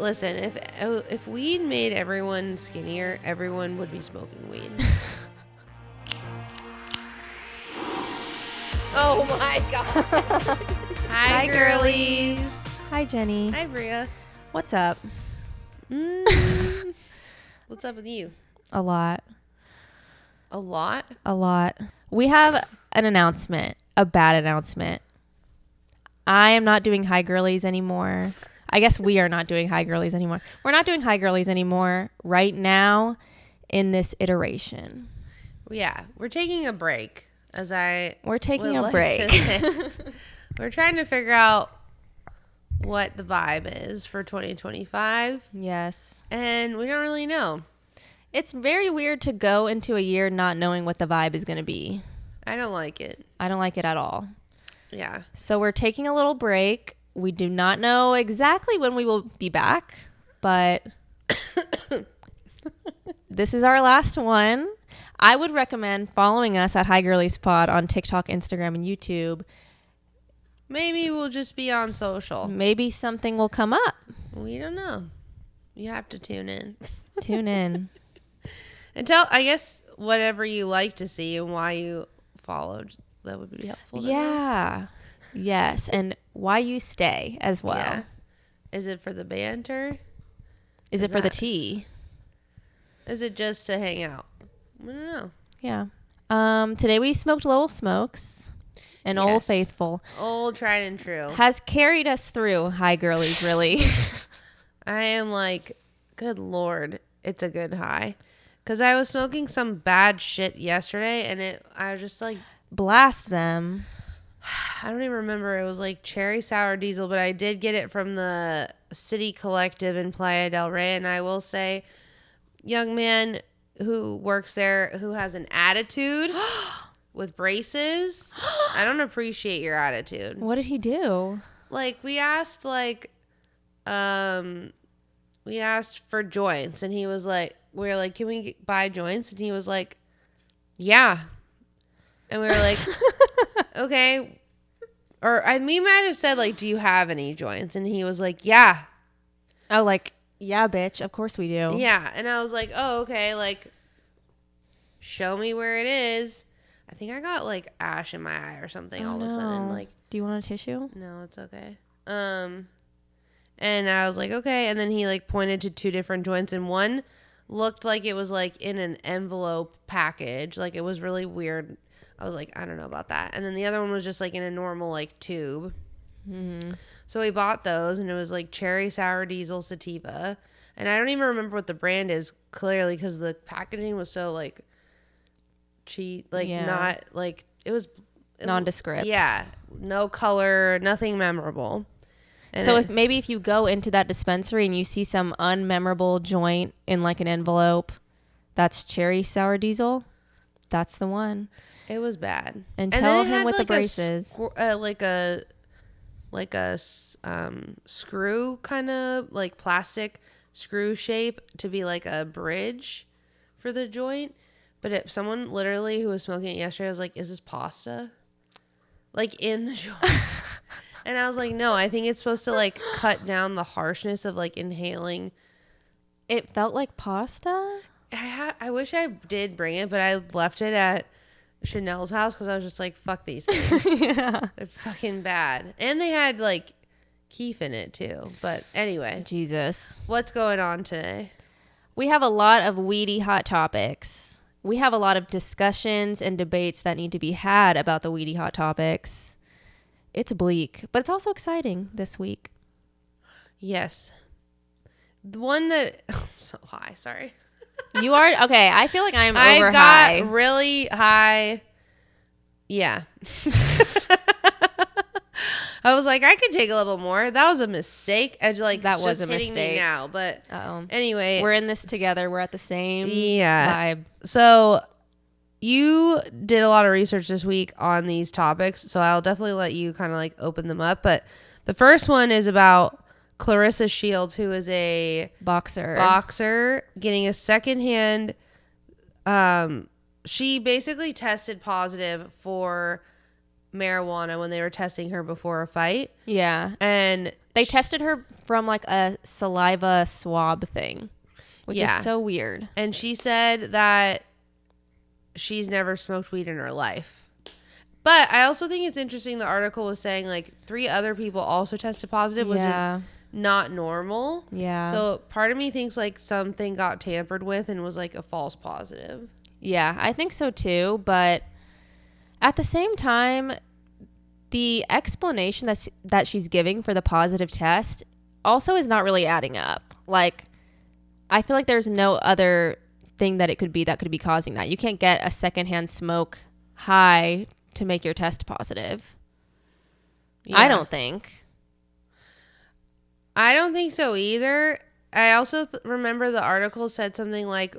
Listen, if weed made everyone skinnier, everyone would be smoking weed. Oh my god. Hi, girlies. Hi, Jenny. Hi, Bria. What's up? What's up with you? A lot. A lot? A lot. We have an announcement, a bad announcement. I am not doing High Girlies anymore. I guess we are not doing High Girlies anymore. We're not doing High Girlies anymore right now in this iteration. Yeah, we're taking a break. We're taking a break. We're trying to figure out what the vibe is for 2025. Yes. And we don't really know. It's very weird to go into a year not knowing what the vibe is going to be. I don't like it. I don't like it at all. Yeah. So we're taking a little break. We do not know exactly when we will be back, but this is our last one. I would recommend following us at High Girlies Pod on TikTok, Instagram, and YouTube. Maybe we'll just be on social. Maybe something will come up. We don't know. You have to tune in. Tune in. And tell, I guess, whatever you like to see and why you followed. That would be helpful. Yeah. Yes. And why you stay as well. Yeah. Is it for the banter? Is it for the tea? Is it just to hang out? I don't know. Yeah. Today we smoked Lowell Smokes. An Old Faithful. Old tried and true. Has carried us through High Girlies, really. I am like, good Lord, it's a good high. Because I was smoking some bad shit yesterday, and I was just like... Blast them. I don't even remember. It was like cherry sour diesel, but I did get it from the City Collective in Playa del Rey, and I will say, young man who works there who has an attitude... with braces, I don't appreciate your attitude. What did he do? Like, we asked for joints, and he was like, we were like, can we buy joints? And he was like, yeah. And we were like, okay. Or we might have said, like, do you have any joints? And he was like, yeah. Oh, like, yeah, bitch. Of course we do. Yeah. And I was like, oh, okay. Like, show me where it is. I think I got like ash in my eye or something all of a sudden. Like, do you want a tissue? No, it's okay. And I was like, okay. And then he like pointed to two different joints, and one looked like it was like in an envelope package. Like, it was really weird. I was like, I don't know about that. And then the other one was just like in a normal like tube. Mm-hmm. So we bought those, and it was like cherry sour diesel sativa. And I don't even remember what the brand is clearly because the packaging was so like cheap, like not like it was nondescript. Yeah, no color, nothing memorable. And so if you go into that dispensary and you see some unmemorable joint in like an envelope that's cherry sour diesel, that's the one. It was bad. And tell him with like the braces, like a screw kind of like plastic screw shape to be like a bridge for the joint. But someone literally who was smoking it yesterday was like, is this pasta? Like in the joint. And I was like, no, I think it's supposed to like cut down the harshness of like inhaling. It felt like pasta? I wish I did bring it, but I left it at Chanel's house because I was just like, fuck these things. Yeah. They're fucking bad. And they had like keef in it too. But anyway. Jesus. What's going on today? We have a lot of weedy hot topics. We have a lot of discussions and debates that need to be had about the weedy hot topics. It's bleak, but it's also exciting this week. Yes. The one that... so high, sorry. You are? Okay, I feel like I'm over high. I got really high. Yeah. I was like, I could take a little more. That was a mistake. I just like that was a mistake. Me now, but anyway, we're in this together. We're at the same vibe. So you did a lot of research this week on these topics, so I'll definitely let you kind of like open them up. But the first one is about Claressa Shields, who is a boxer getting a secondhand. She basically tested positive for marijuana when they were testing her before a fight. Yeah. And They tested her from like a saliva swab thing, which is so weird. And she said that she's never smoked weed in her life. But I also think it's interesting the article was saying like 3 other people also tested positive, which is not normal. Yeah. So part of me thinks like something got tampered with and was like a false positive. Yeah, I think so too. But at the same time, the explanation that she's giving for the positive test also is not really adding up. Like, I feel like there's no other thing that could be causing that. You can't get a secondhand smoke high to make your test positive. Yeah. I don't think so either. I also remember the article said something like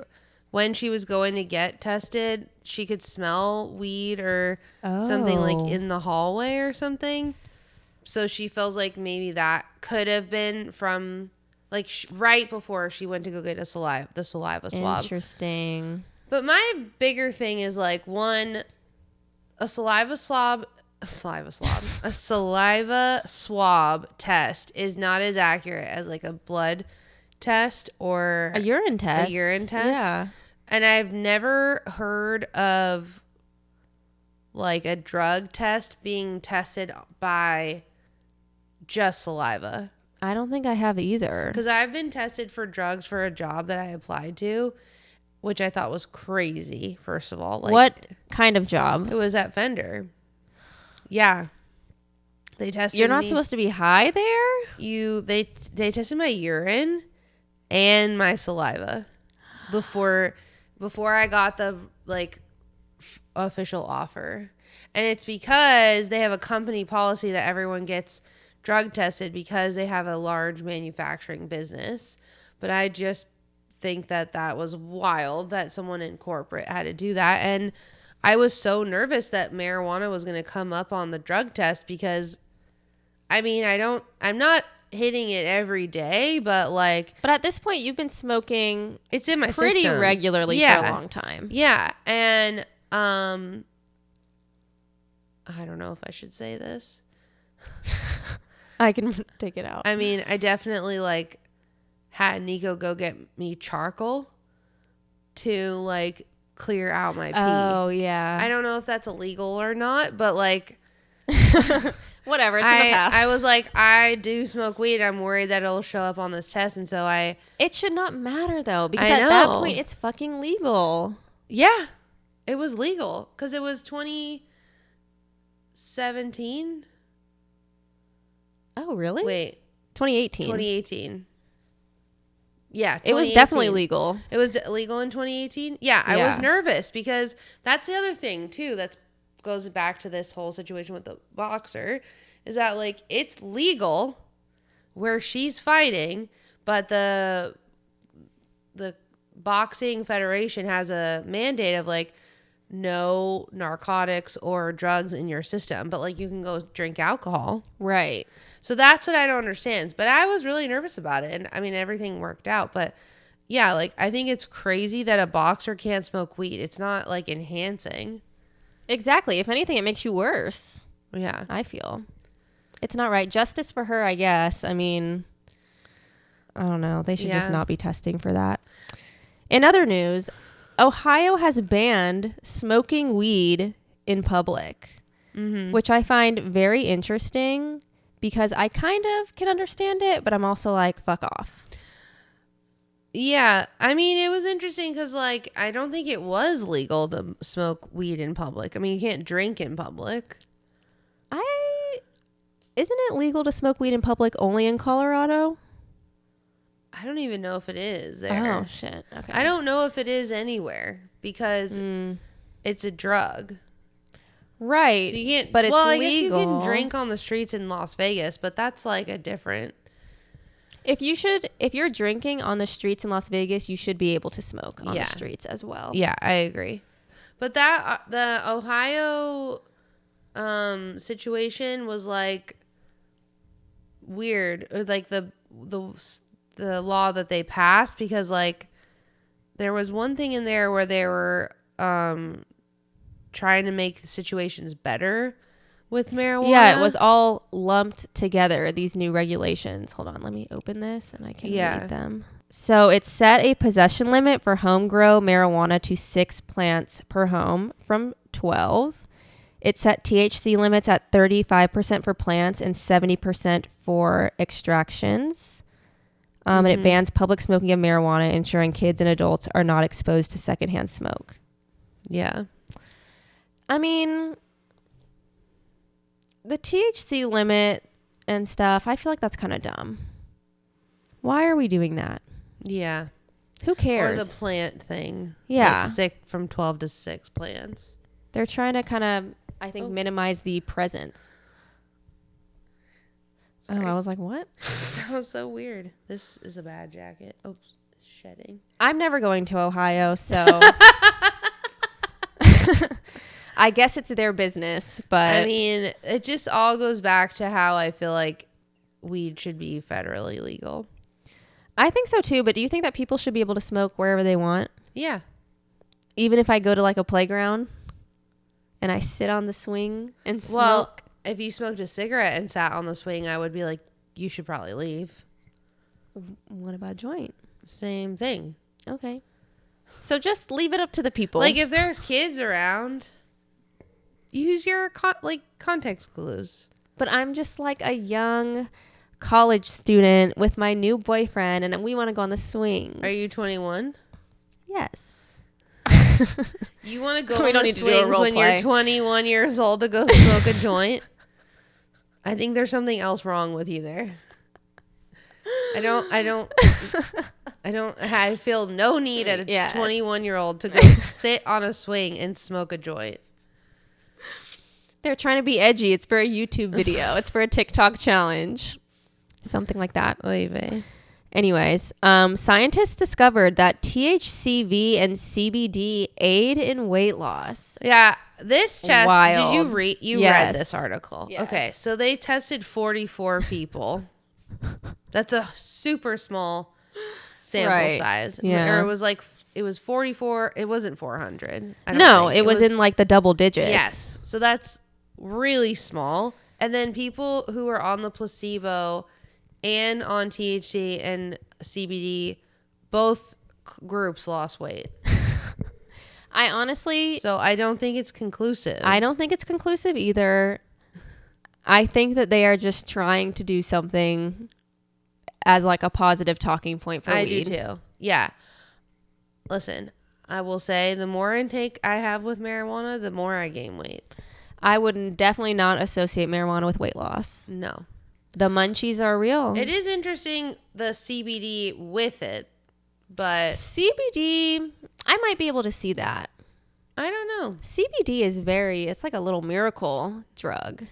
when she was going to get tested, she could smell weed or something like in the hallway or something. So she feels like maybe that could have been from like right before she went to go get the saliva swab. Interesting. But my bigger thing is like a saliva swab test is not as accurate as like a blood test or a urine test. Yeah. And I've never heard of like a drug test being tested by just saliva. I don't think I have either. Because I've been tested for drugs for a job that I applied to, which I thought was crazy, first of all. Like, what kind of job? It was at Fender. Yeah. They tested You're not supposed to be high there? They tested my urine and my saliva before I got the like official offer. And it's because they have a company policy that everyone gets drug tested because they have a large manufacturing business. But I just think that was wild that someone in corporate had to do that. And I was so nervous that marijuana was going to come up on the drug test because I mean, I'm not hitting it every day, but at this point you've been smoking it's in my pretty system regularly for a long time. Yeah. And I don't know if I should say this. I can take it out. I mean, I definitely had Nico go get me charcoal to clear out my pee. Oh yeah. I don't know if that's illegal or not, but whatever, it's in the past. I was like, I do smoke weed. I'm worried that it'll show up on this test. And so it should not matter though, because at that point it's fucking legal. Yeah, it was legal because it was 2017. Oh, really? Wait. 2018. 2018. Yeah, it was definitely legal. It was legal in 2018? Yeah, I was nervous because that's the other thing, too, that goes back to this whole situation with the boxer, is that, it's legal where she's fighting, but the boxing federation has a mandate of, no narcotics or drugs in your system, but you can go drink alcohol. Right. So that's what I don't understand. But I was really nervous about it. And I mean, everything worked out. But yeah, I think it's crazy that a boxer can't smoke weed. It's not enhancing. Exactly. If anything, it makes you worse. Yeah. I feel it's not right. Justice for her, I guess. I mean, I don't know. They should just not be testing for that. In other news, Ohio has banned smoking weed in public, which I find very interesting because I kind of can understand it, but I'm also like, fuck off. Yeah. I mean, it was interesting because, I don't think it was legal to smoke weed in public. I mean, you can't drink in public. Isn't it legal to smoke weed in public only in Colorado? I don't even know if it is there. Oh, shit. Okay. I don't know if it is anywhere because it's a drug. Right. So you can't, but it's legal. I guess you can drink on the streets in Las Vegas, but that's a different. If you're drinking on the streets in Las Vegas, you should be able to smoke on the streets as well. Yeah, I agree. But that the Ohio situation was weird, or the law that they passed, because there was one thing in there where they were trying to make situations better, with marijuana? Yeah, it was all lumped together, these new regulations. Hold on, let me open this and I can read them. So it set a possession limit for home grow marijuana to 6 plants per home from 12. It set THC limits at 35% for plants and 70% for extractions. And it bans public smoking of marijuana, ensuring kids and adults are not exposed to secondhand smoke. Yeah. I mean, the THC limit and stuff, I feel like that's kind of dumb. Why are we doing that? Yeah. Who cares? Or the plant thing. Yeah. Like sick from 12 to 6 plants. They're trying to kind of, I think, minimize the presence. Sorry. Oh, I was like, what? That was so weird. This is a bad jacket. Oops, it's shedding. I'm never going to Ohio, so I guess it's their business, but I mean, it just all goes back to how I feel like weed should be federally legal. I think so too, but do you think that people should be able to smoke wherever they want? Yeah. Even if I go to like a playground and I sit on the swing and smoke? Well, if you smoked a cigarette and sat on the swing, I would be like, you should probably leave. What about a joint? Same thing. Okay. So just leave it up to the people. Like if there's kids around, use your context clues. But I'm just like a young college student with my new boyfriend and we want to go on the swings. Are you 21? Yes. You want to go on the swings when you're 21 years old to go smoke a joint? I think there's something else wrong with you there. I feel no need at a 21-year-old to go sit on a swing and smoke a joint. They're trying to be edgy. It's for a YouTube video. It's for a TikTok challenge. Something like that. Oy vey. Anyways, scientists discovered that THCV and CBD aid in weight loss. Yeah, this test, Wild. Did you read? You read this article. Yes. Okay, so they tested 44 people. That's a super small sample size. Yeah. Or it was 44. It wasn't 400. No, it was in like the double digits. Yes. So that's really small. And then people who were on the placebo and on THC and CBD, both groups lost weight. I honestly... So I don't think it's conclusive. I don't think it's conclusive either. I think that they are just trying to do something as like a positive talking point for weed. I do too. Yeah. Listen, I will say the more intake I have with marijuana, the more I gain weight. I would definitely not associate marijuana with weight loss. No. The munchies are real. It is interesting, the CBD with it, but... CBD, I might be able to see that. I don't know. CBD is it's like a little miracle drug.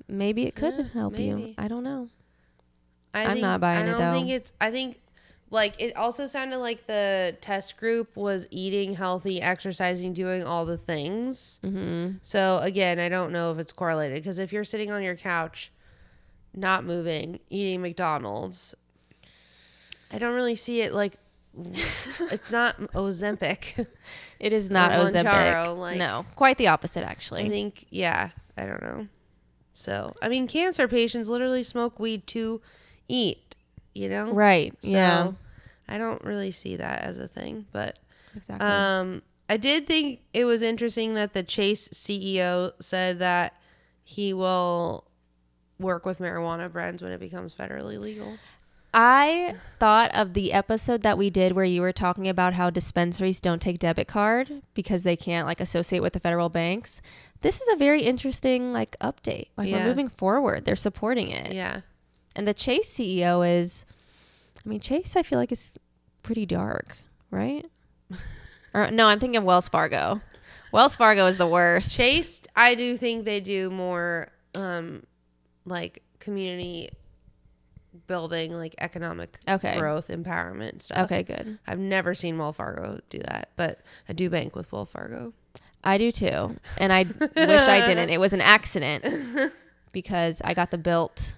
Maybe it could help you. I don't know. I'm not buying it, though. I think, like, it also sounded like the test group was eating healthy, exercising, doing all the things. Mm-hmm. So, again, I don't know if it's correlated. Because if you're sitting on your couch, not moving, eating McDonald's, I don't really see it, like, it's not Ozempic. It is not Ozempic. No, quite the opposite, actually. I think, I don't know. So, I mean, cancer patients literally smoke weed to eat, you know? Right. So, yeah. I don't really see that as a thing, but exactly. I did think it was interesting that the Chase CEO said that he will work with marijuana brands when it becomes federally legal. I thought of the episode that we did where you were talking about how dispensaries don't take debit card because they can't like associate with the federal banks. This is a very interesting like update. Like we're moving forward. They're supporting it. Yeah. And the Chase CEO Chase I feel like is pretty dark, right? Or no, I'm thinking of Wells Fargo. Wells Fargo is the worst. Chase, I do think they do more like community building, like economic growth, empowerment stuff. Okay, good. I've never seen Wells Fargo do that, but I do bank with Wells Fargo. I do too. And I wish I didn't. It was an accident because I got the Built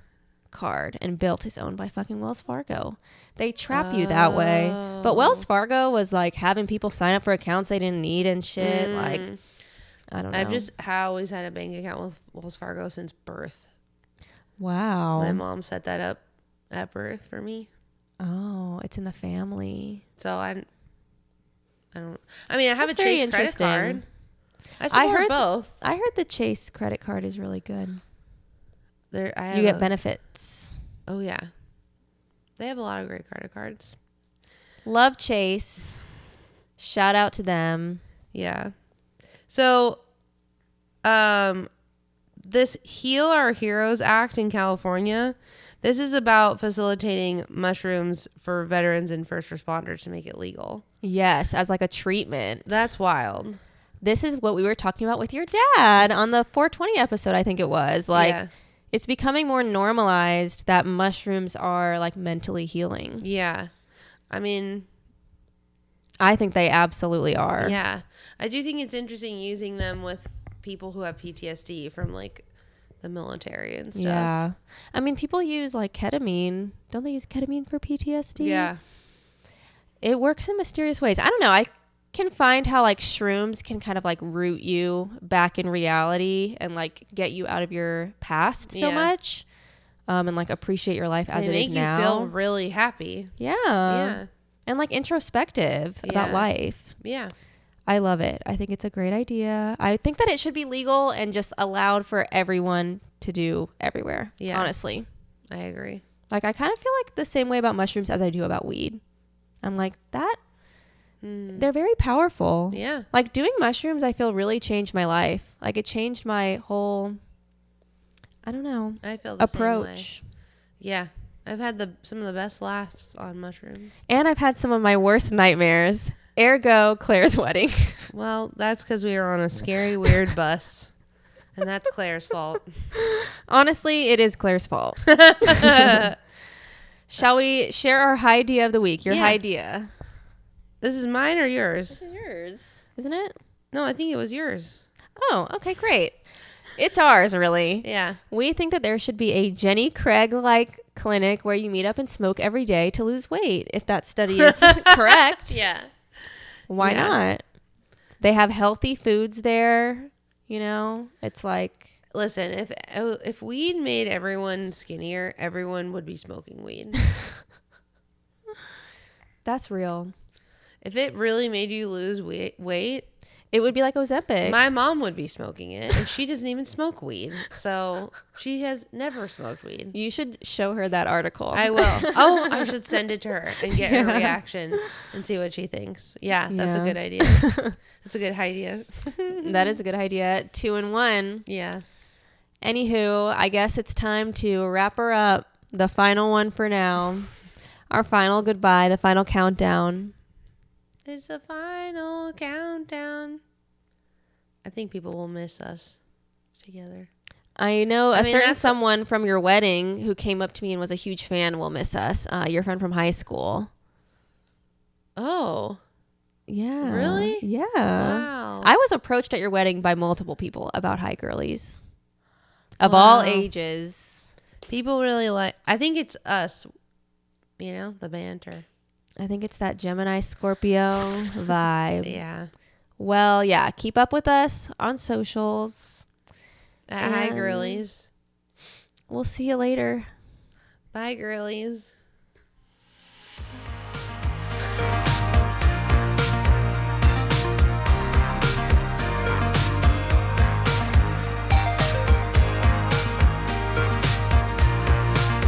card and Built is owned by fucking Wells Fargo. They trap you that way. But Wells Fargo was like having people sign up for accounts they didn't need and shit. Like, I don't know. I've just always had a bank account with Wells Fargo since birth. Wow. My mom set that up at birth for me. Oh, it's in the family. So I don't. I mean, I have That's a very Chase credit interesting. card. I support both. I heard the Chase credit card is really good. You You get benefits. Oh yeah, they have a lot of great credit cards. Love Chase. Shout out to them. Yeah. So, this Heal Our Heroes Act in California, this is about facilitating mushrooms for veterans and first responders to make it legal. Yes, as like a treatment. That's wild. This is what we were talking about with your dad on the 420 episode, I think it was. Like, yeah. It's becoming more normalized that mushrooms are like mentally healing. Yeah. I mean, I think they absolutely are. yeah. I do think it's interesting using them with people who have PTSD from like the military and stuff. Yeah. I mean, people use like ketamine. Don't they use ketamine for PTSD? Yeah. It works in mysterious ways. I don't know. I can find how like shrooms can kind of like root you back in reality and like get you out of your past so much. And like appreciate your life as it is now. They make you feel really happy. Yeah. Yeah. And like introspective about life. Yeah. I love it. I think it's a great idea. I think that it should be legal and just allowed for everyone to do everywhere. Yeah. Honestly. I agree. Like I kind of feel like the same way about mushrooms as I do about weed. I'm like that. They're very powerful. Yeah. Like doing mushrooms, I feel really changed my life. Like it changed my whole, I don't know, I feel the approach. Same way. Yeah. I've had some of the best laughs on mushrooms. And I've had some of my worst nightmares. Ergo, Claire's wedding. Well, that's because we were on a scary, weird bus. And that's Claire's fault. Honestly, it is Claire's fault. Shall we share our high idea of the week? Your high idea. This is mine or yours? This is yours. Isn't it? No, I think it was yours. Oh, okay, great. It's ours, really. Yeah. We think that there should be a Jenny Craig-like clinic where you meet up and smoke every day to lose weight. If that study is correct. Yeah. Why not? They have healthy foods there. You know, it's like. Listen, if weed made everyone skinnier, everyone would be smoking weed. That's real. If it really made you lose weight, it would be like Ozempic. My mom would be smoking it, and she doesn't even smoke weed. So she has never smoked weed. You should show her that article. I will. Oh, I should send it to her and get her reaction and see what she thinks. Yeah, that's a good idea. That's a good idea. That is a good idea. 2 in 1. Yeah. Anywho, I guess it's time to wrap her up. The final one for now. Our final goodbye, the final countdown. It's the final countdown. I think people will miss us together. I know a certain someone from your wedding who came up to me and was a huge fan will miss us. Your friend from high school. Oh. Yeah. Really? Yeah. Wow. I was approached at your wedding by multiple people about High Girlies. Of all ages. People really I think it's us. You know, the banter. I think it's that Gemini Scorpio vibe. Yeah. Well, yeah. Keep up with us on socials. At High Girlies. We'll see you later. Bye, girlies.